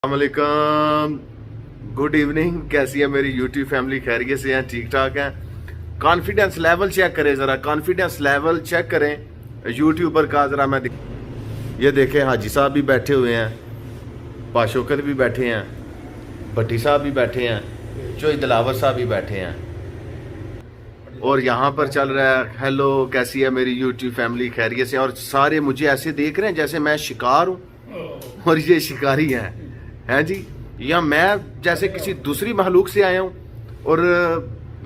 अस्सलामुअलैकुम, good evening. कैसी है मेरी यूट्यूब फैमिली? खैरियत से हैं, ठीक ठाक हैं? कॉन्फिडेंस लेवल चेक करें ज़रा, कॉन्फिडेंस लेवल चेक करें यूट्यूबर का ज़रा। ये देखें, हाजी साहब भी बैठे हुए हैं, पाशोकत भी बैठे हैं, भट्टी साहब भी बैठे हैं, चोई दिलावर साहब भी बैठे हैं। और यहाँ पर चल रहा है हेलो कैसी है मेरी यूट्यूब फैमिली? खैरियत से। और सारे मुझे ऐसे देख रहे हैं जैसे मैं शिकार हूँ और ये शिकारी हैं जी, या मैं जैसे किसी दूसरी महलूक से आया हूँ और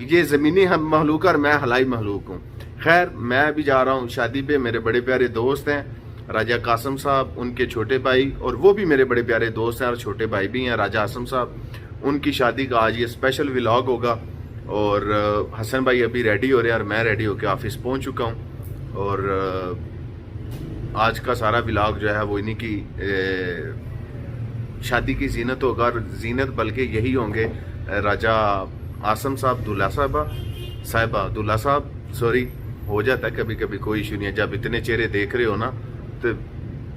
ये ज़मीनी महलूक और मैं हलाई महलूक हूँ। खैर, मैं भी जा रहा हूँ शादी पे। मेरे बड़े प्यारे दोस्त हैं राजा कासम साहब, उनके छोटे भाई, और वो भी मेरे बड़े प्यारे दोस्त हैं और छोटे भाई भी हैं राजा आसम साहब। उनकी शादी का आज ये स्पेशल व्लॉग होगा। और हसन भाई अभी रेडी हो रहे हैं और मैं रेडी होकर ऑफिस पहुंच चुका हूं। और आज का सारा व्लॉग जो है वो इन्हीं की शादी की जीनत होगा। और जीनत बल्कि यही होंगे राजा आसम साहब, दूल्हा साहिबा दूल्हा साहब, सॉरी, हो जाता है कभी कभी, कोई इशू नहीं है। जब इतने चेहरे देख रहे हो ना तो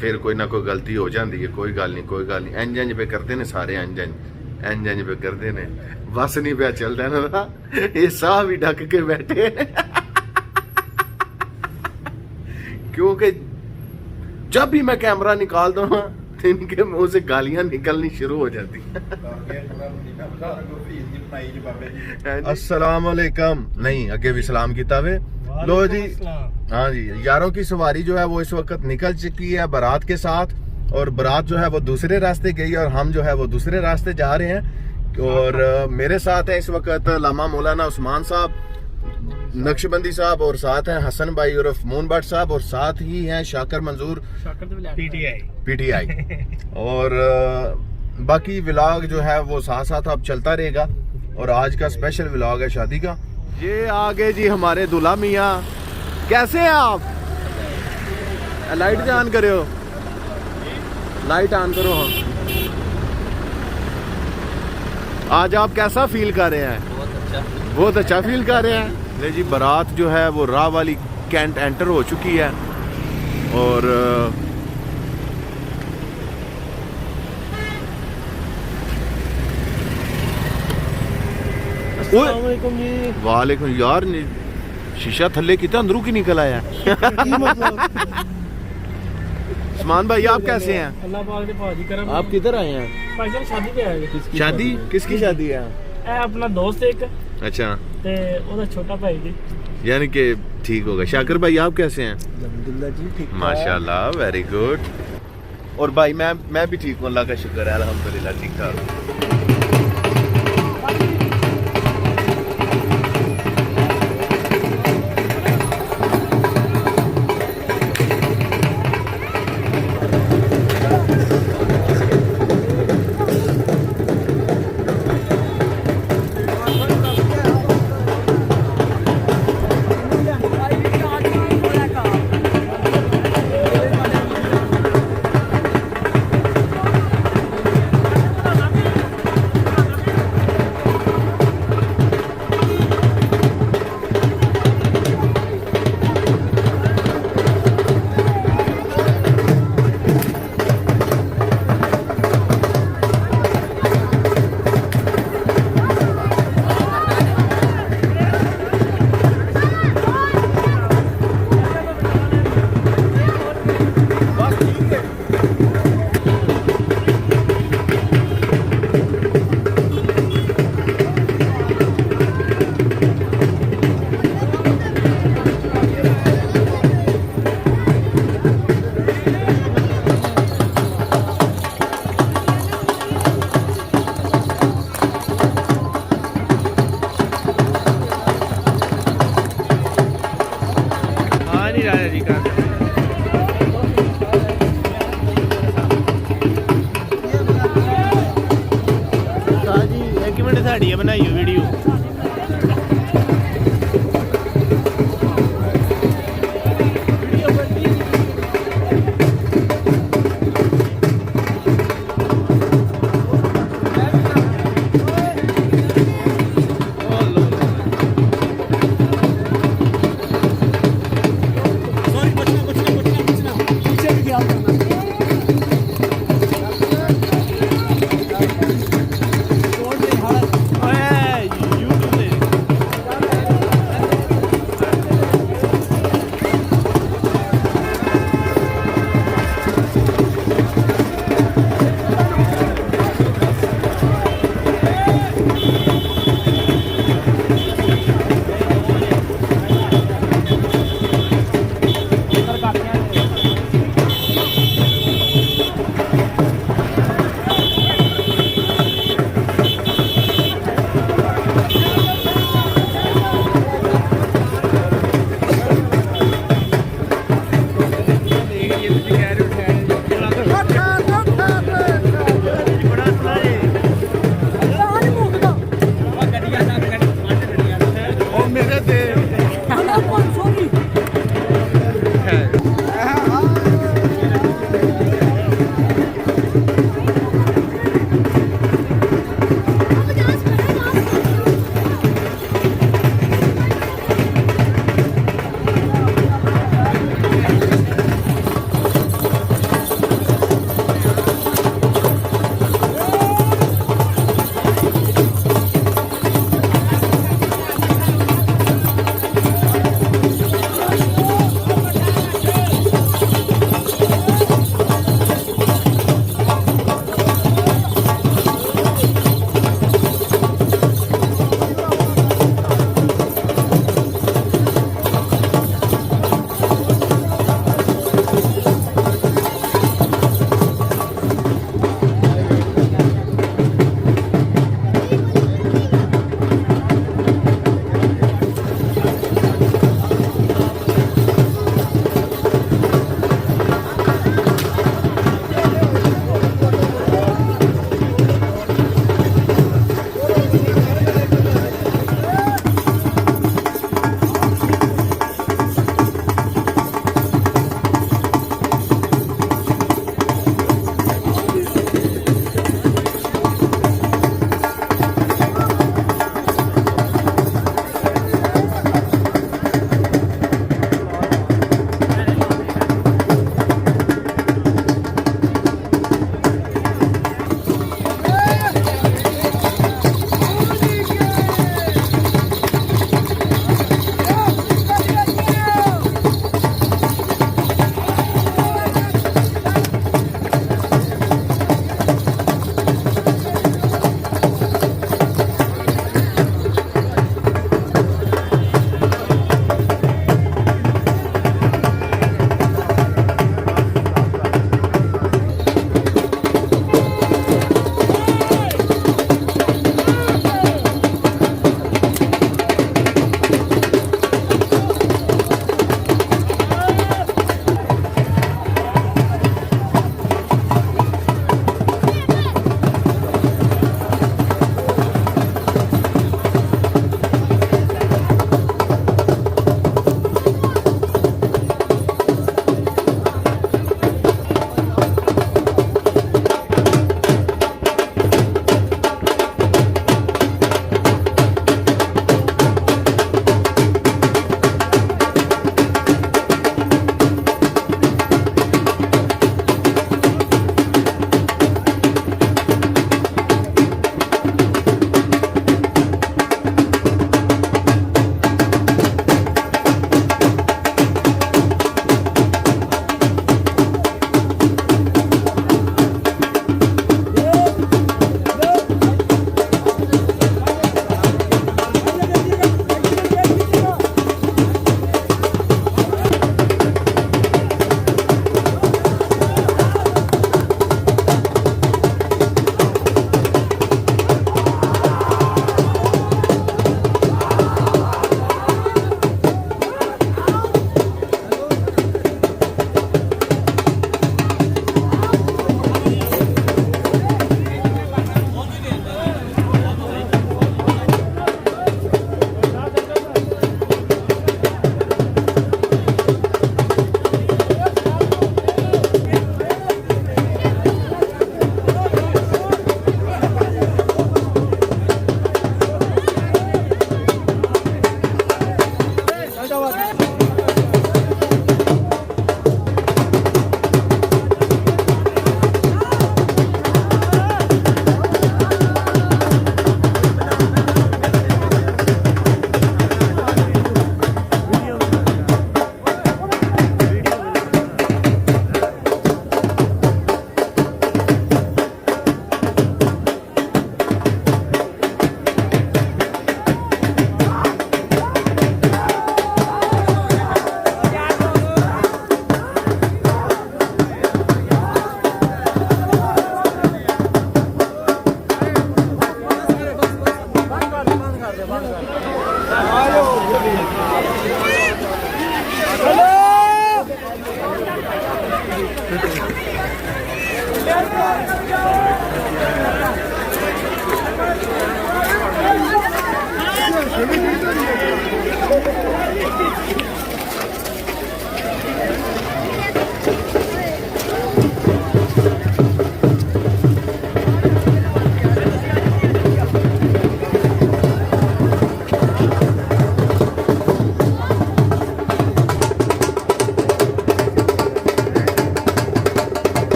फिर कोई ना कोई गलती हो जाती है। कोई गल नहीं, कोई गल नहीं। इंज इंज पे करते ने सारे, इंज इंज पे करते ने, बस नहीं पे चलता है ना। ये साह भी ढक के बैठे क्योंकि जब भी मैं कैमरा निकाल दूं ना तो इनके मुंह से गालियां निकलनी शुरू हो जाती अस्सलाम वालेकुम। नहीं, अगे भी सलाम किया वे। लो जी, हाँ जी, यारों की सवारी जो है वो इस वक्त निकल चुकी है बारात के साथ। और बारात जो है वो दूसरे रास्ते गई और हम जो है वो दूसरे रास्ते जा रहे हैं। और मेरे साथ है इस वक्त लामा मौलाना उस्मान साहब, नक्शबंदी साहब, और साथ हैं हसन भाई और मोहन भट्ट साहब, और साथ ही हैं शाकर मंजूर पीटीआई। और बाकी व्लॉग जो है वो साथ साथ अब चलता रहेगा। और आज का स्पेशल व्लॉग है शादी का। ये आगे जी हमारे दूल्हा मियाँ। कैसे हैं आप? लाइट ऑन करो, लाइट ऑन करो। आज आप कैसा फील कर रहे हैं? बहुत अच्छा फील कर रहे हैं। ले जी, बारात जो है वो राह वाली कैंट एंटर हो चुकी है। और वालेकुम। यार शीशा थल्ले कितना अंदरू की निकल आया। उस्मान भाई आप कैसे हैं? अल्लाह पाक ने भाजी करम। आप किधर आए हैं? भाई साहब शादी पे आए हैं। शादी किसकी शादी है? अपना दोस्त एक। अच्छा, ते ओदा छोटा भाई जी, यानी कि ठीक होगा। शाकिर भाई आप कैसे हैं? अल्हम्दुलिल्लाह जी, ठीक, माशाल्लाह, वेरी गुड। और भाई मैं भी ठीक हूँ, अल्लाह का शुक्र है, अल्हम्दुलिल्लाह ठीक ठाक। बनाई वीडियो।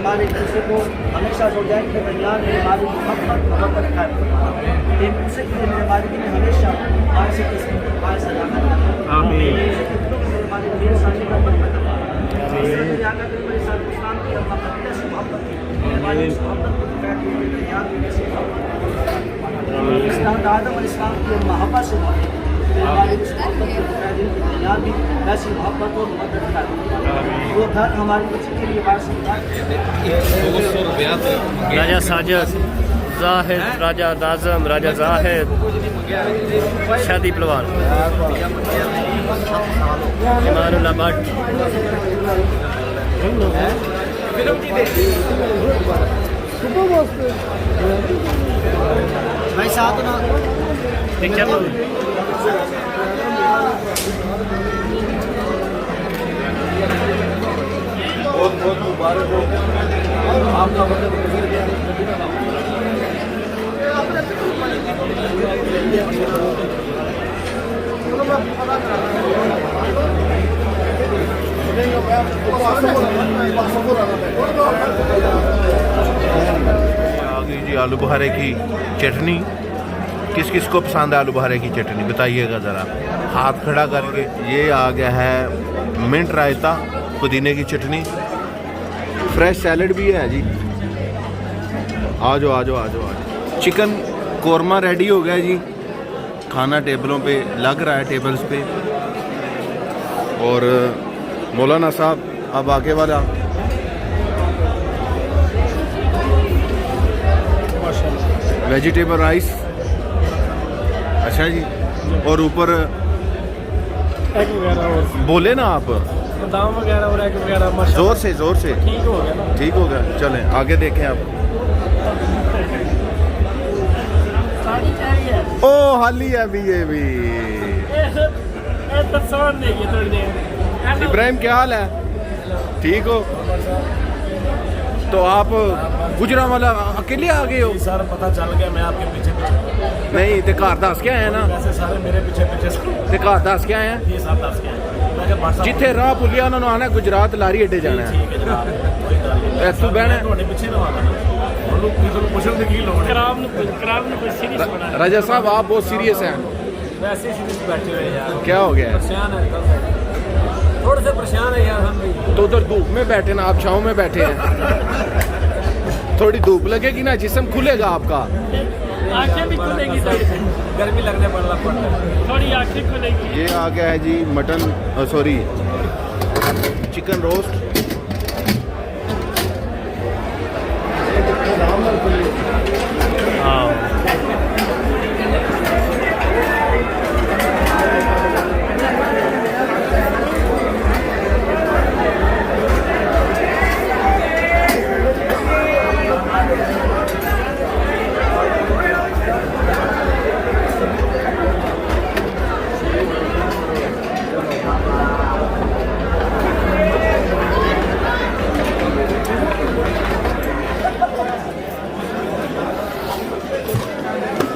मालिक दूसरे को हमेशा जो जाए के दरमियान मेरे मालिक मोहब्बत कायम फरमा। इनसे मेरे मालिक ने हमेशा आयसे किस्म आयसे रखा। आमीन। मेरे मालिक मेरे साथ मोहब्बत में दबा। मेरे आका के मेरे साथ इस्लाम की अल्लाह से मोहब्बत की। मेरे मालिक मोहब्बत को कायम करके याद में से इस्लाम आदम और इस्लाम की मोहब्बत से मेरे मालिक इस मोहब्बत को कायम करके याद भी ऐसी मोहब्बत और मदद कर। वो घर हमारे बच्चे के लिए बात राजा साजिद जाहिद, राजा दाज़म, राजा जाहिद, शादी पलवान, इमानुल्लाह भट्ट, भाई साथ ना बहुत बहुत मुबारक हो आपका मतलब गुजर गया। आ गई जी आलू बुखारे की चटनी। किस किस को पसंद है आलू बुखारे की चटनी बताइएगा ज़रा हाथ खड़ा करके। ये आ गया है मिंट रायता, पुदीने की चटनी, फ्रेश सैलड भी है जी। आ जाओ आ जाओ आ जाओ आ जाओ। चिकन कोरमा रेडी हो गया जी। खाना टेबलों पे लग रहा है, टेबल्स पे। और मौलाना साहब अब आगे वाला वेजिटेबल राइस। अच्छा जी। और ऊपर बोले ना आप बादाम वगैरह और एग वगैरह। जोर से ठीक हो गया ना? ठीक हो गया। चलें आगे देखें आप। ओ हाली है भी ये भी। इब्राहिम क्या हाल है? ठीक हो? तो आप गुजरांवाला अकेले आ गए हो? सर पता चल गया मैं आपके पीछे पीछे। नहीं ते घर दस के आए ना? वैसे सारे मेरे पीछे पीछे ते घर दस के आए हैं? ये सब दस के आए। जिथे राह भुलिया उन्होंने आना गुजरात लारी अड्डे जाना है। ठीक है जनाब, कोई गल नहीं। तू बहना ਤੁਹਾਡੇ ਪਿੱਛੇ ਨਾ ਆਣਾ ਉਹਨੂੰ ਕਿਸੇ ਨੂੰ ਪੁੱਛਣ ਦੀ ਕੀ ਲੋੜ ਹੈ। ਕਰਾਮ ਨੂੰ ਕੋਈ ਸੀਰੀਅਸ ਬਣਾ। राजा साहब आप बहुत सीरियस हैं। वैसे सीरीज बैठे हुए यार। क्या हो गया है? परेशान है, थोड़े से परेशान है यार हम भी। तो उधर धूप में बैठे ना, आप छाँव में बैठे हैं। थोड़ी धूप लगेगी ना जिस्म खुलेगा आपका। आंखें भी खुलेगी, गर्मी लगने पड़ना पड़ता है, थोड़ी आंखें खुलेगी। ये आ गया है जी मटन, सॉरी चिकन रोस्ट।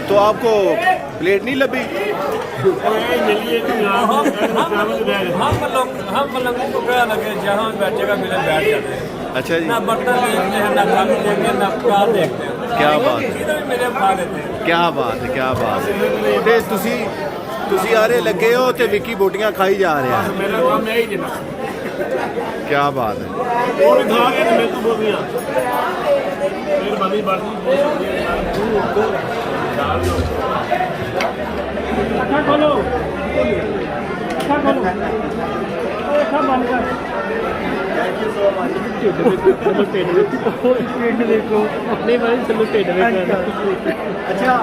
तो आपको प्लेट नहीं लगी? हम लोगों को क्या लगे जहाँ बैठेगा मिले बैठ जाते हैं। अच्छा जी। ना बर्तन देखते हैं, ना खाली देखते हैं, ना कार देखते हैं। क्या बात इधर भी मिले खा लेते हैं। क्या बात है, क्या बात है। ते तुसी आरे लगे हो ते विकी बोटियां खाई जा रहे हैं। मेरा काम यही है ना। क्या बात है। और खा के मेरे को बोलियां फिर बनी बात अच्छा खोलो, अच्छा खोलो, अच्छा बंद कर। पेट देखो नहीं भाई, चलो पेट देखो। अच्छा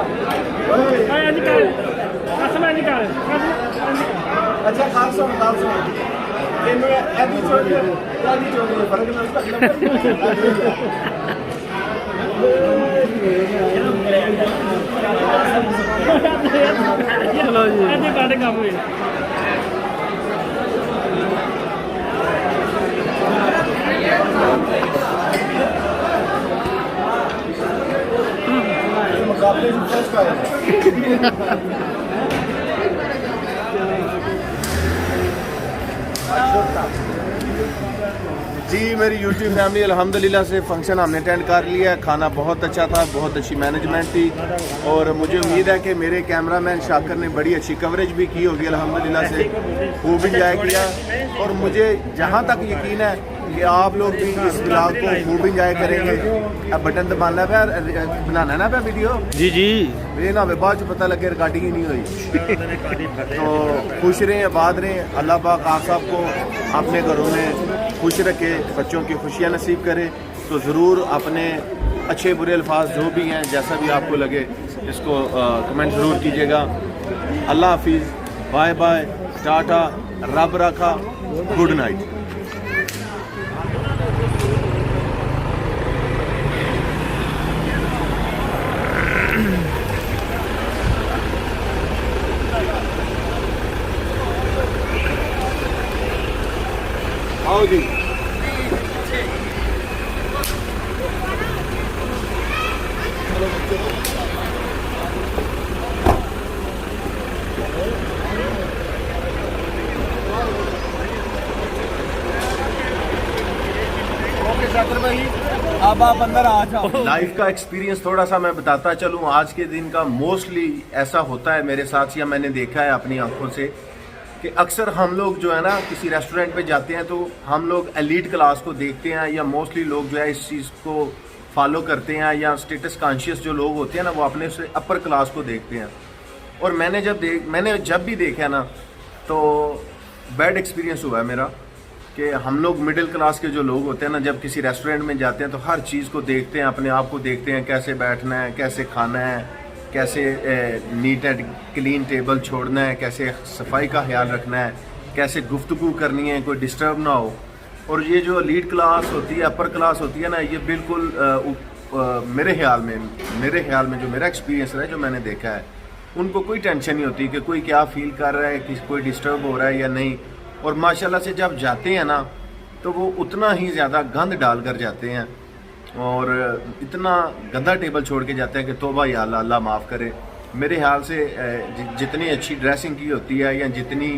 निकाल, असम निकाल। अच्छा, 500 चलो जी ऐसे काटे काम हुए जी मेरी यूट्यूब फैमिली अल्हम्दुलिल्लाह से फंक्शन हमने अटेंड कर लिया। खाना बहुत अच्छा था, बहुत अच्छी मैनेजमेंट थी और मुझे उम्मीद है कि मेरे कैमरामैन शाकर ने बड़ी अच्छी कवरेज भी की होगी अल्हम्दुलिल्लाह से, खूब इंजॉय किया। और मुझे जहाँ तक यकीन है कि आप लोग भी इस ब्लॉग को खूब इंजॉय करेंगे। अब बटन दबाना है, बनाना है ना पे वीडियो जी जी ये ना बाद पता लगे रिकॉर्डिंग ही नहीं हुई। तो खुश रहें, आबाद रहें, अल्लाह पाक आप सबको अपने घरों में खुश रखे, बच्चों की खुशियाँ नसीब करे। तो ज़रूर अपने अच्छे बुरे अल्फाज जो भी हैं जैसा भी आपको लगे इसको कमेंट ज़रूर कीजिएगा। अल्लाह हाफिज़, बाय बाय, टाटा, रब रखा, गुड नाइट। आओ जी अब आप अंदर आ जाओ। लाइफ का एक्सपीरियंस थोड़ा सा मैं बताता चलूँ। आज के दिन का मोस्टली ऐसा होता है मेरे साथ, या मैंने देखा है अपनी आंखों से कि अक्सर हम लोग जो है ना किसी रेस्टोरेंट पे जाते हैं तो हम लोग एलीट क्लास को देखते हैं, या मोस्टली लोग जो है इस चीज़ को फॉलो करते हैं, या स्टेटस कॉन्शियस जो लोग होते हैं ना वो अपने से अपर क्लास को देखते हैं। और मैंने जब भी देखा ना तो बैड एक्सपीरियंस हुआ है मेरा कि हम लोग मिडिल क्लास के जो लोग होते हैं ना जब किसी रेस्टोरेंट में जाते हैं तो हर चीज़ को देखते हैं, अपने आप को देखते हैं, कैसे बैठना है, कैसे खाना है, कैसे नीट एंड क्लीन टेबल छोड़ना है, कैसे सफाई का ख्याल रखना है, कैसे गुफ्तगू करनी है, कोई डिस्टर्ब ना हो। और ये जो लीड क्लास होती है, अपर क्लास होती है ना, ये बिल्कुल मेरे ख्याल में जो मेरा एक्सपीरियंस रहा है, जो मैंने देखा है, उनको कोई टेंशन नहीं होती कि कोई क्या फील कर रहा है, कि कोई डिस्टर्ब हो रहा है या नहीं। और माशाल्लाह से जब जाते हैं ना तो वो उतना ही ज़्यादा गंद डाल कर जाते हैं और इतना गंदा टेबल छोड़ के जाते हैं कि तौबा या अल्लाह, अल्लाह माफ़ करे। मेरे ख्याल से जितनी अच्छी ड्रेसिंग की होती है या जितनी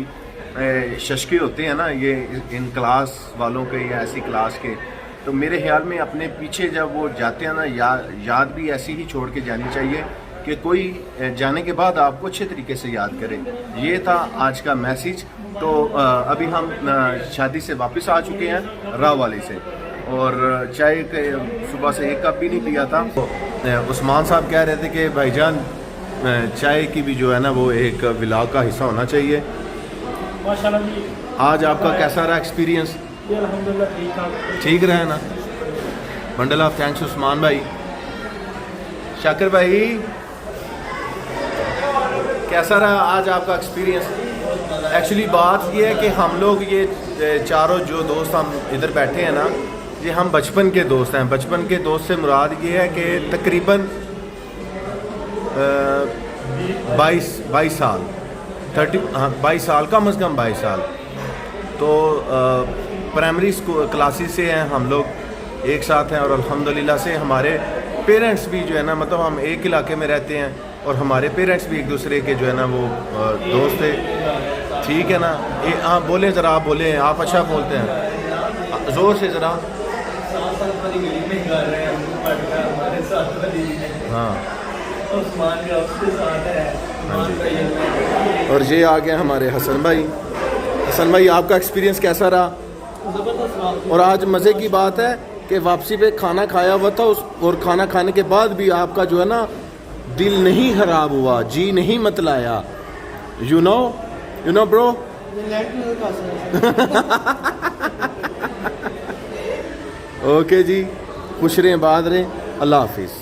शशके होते हैं ना ये इन क्लास वालों के या ऐसी क्लास के, तो मेरे ख्याल में अपने पीछे जब वो जाते हैं ना याद भी ऐसी ही छोड़ के जानी चाहिए कि कोई जाने के बाद आपको अच्छे तरीके से याद करे। ये था आज का मैसेज। तो अभी हम शादी से वापस आ चुके हैं राव वाली से, और चाय सुबह से एक कप भी नहीं पिया था। तो उस्मान साहब कह रहे थे कि भाईजान चाय की भी जो है ना वो एक व्लॉग का हिस्सा होना चाहिए। माशाल्लाह जी आज आपका कैसा रहा एक्सपीरियंस? अल्हम्दुलिल्लाह ठीक रहा है ना? बंडल ऑफ थैंक्स उस्मान भाई। शाकिर भाई कैसा रहा आज आपका एक्सपीरियंस? एक्चुअली बात ये है कि हम लोग ये चारों जो दोस्त हम इधर बैठे हैं ना, ये हम बचपन के दोस्त हैं। बचपन के दोस्त से मुराद ये है कि तकरीबन 22 साल 22 साल, कम अज़ कम 22 साल। तो प्राइमरी स्कूल क्लासेस से हैं हम लोग, एक साथ हैं। और अल्हम्दुलिल्लाह से हमारे पेरेंट्स भी जो है ना, मतलब हम एक इलाके में रहते हैं और हमारे पेरेंट्स भी एक दूसरे के जो है ना वो दोस्त थे। ठीक है ना? हाँ बोलें ज़रा, आप बोलें, आप अच्छा बोलते हैं, ज़ोर से ज़रा। हाँ और ये आ गए हमारे हसन भाई। हसन भाई आपका एक्सपीरियंस कैसा रहा? और आज मज़े की बात है कि वापसी पे खाना खाया हुआ था और खाना खाने के बाद भी आपका जो है ना दिल नहीं ख़राब हुआ, जी नहीं मतलाया। You know bro. ओके जी, खुश रहें, बात रहें, अल्लाह हाफिज़।